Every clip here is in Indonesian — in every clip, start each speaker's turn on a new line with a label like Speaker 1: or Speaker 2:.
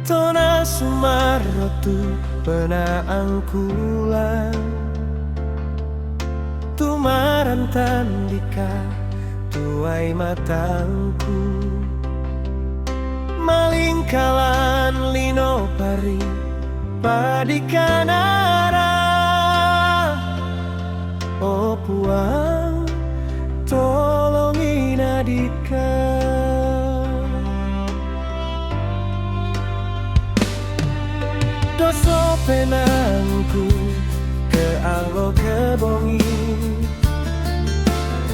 Speaker 1: Tona sumarotu penaang kulang Tumaran tandika tuai matangku Malingkalan lino pari padikanara Oh puang tolongin adika Doso penangku ke alo ke bongi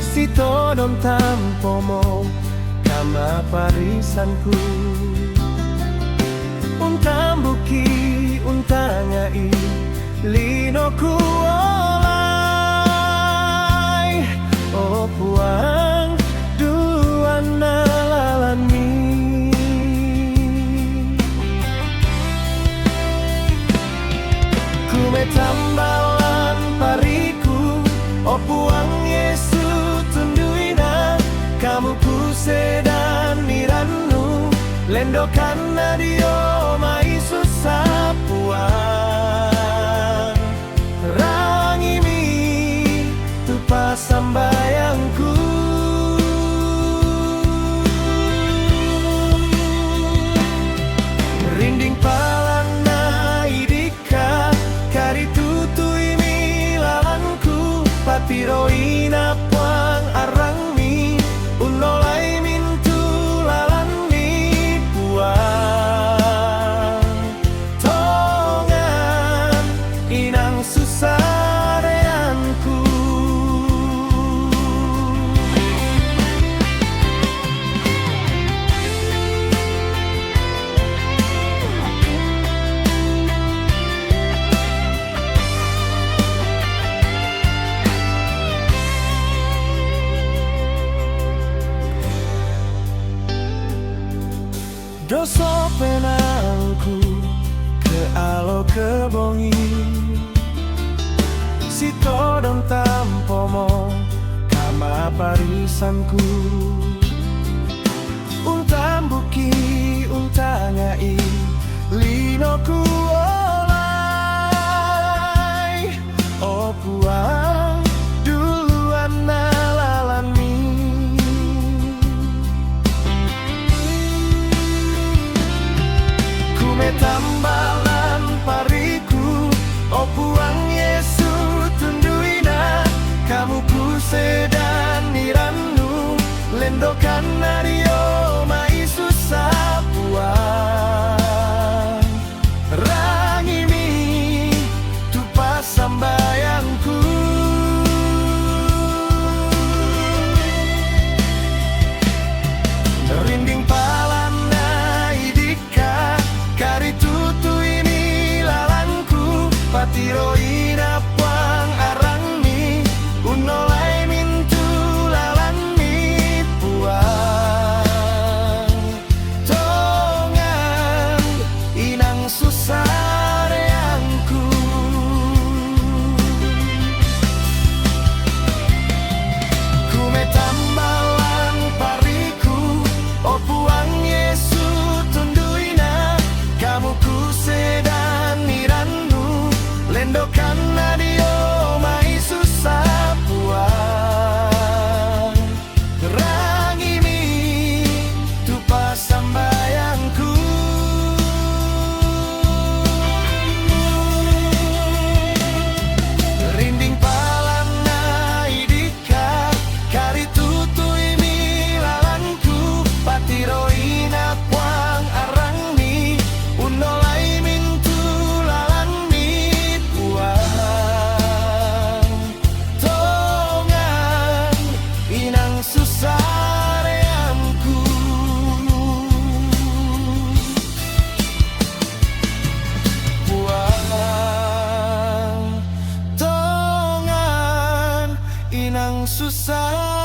Speaker 1: Sito don tampomo kama parisanku Untam buki untangai lino ku olai Oh puang duluan nalalani Kume tambalan pariku Oh puang Yesu tunduina Kamu kusedan nirannu Lendokan nadio mai susah puang Rangimi tupa sambayangku Rinding palana idika Kari tutui milalanku Patiroina puang arangmi Unolai mintu lalani puang Tongan inang susareanku Doso penangku ke alo ke bongi Sito don tampomo kama parisanku Untam buki untangai lino ku olai Oh puang duluan nalalani Kume tambalan pariku Oh puang Yesu tunduina Kamu kusedan nirannu Lendokan nadio mai susah puang Rangimi tupa sambayangku Rinding palana idika Kari tutui milalanku Patiroina puang arangmi Unolai mintu lalani puang Tongan inang susareanku Kume tambalan pariku Oh puang Yesu tunduina Kamu kusedan nirannu Lendokan nadio mai susah puang Rangimi tupa sambayangku Rinding palana idika Kari tutui milalanku Patiroina puang arangmi Unolai mintu lalani puang Tongan inang susareanku Puang Tongan inang susah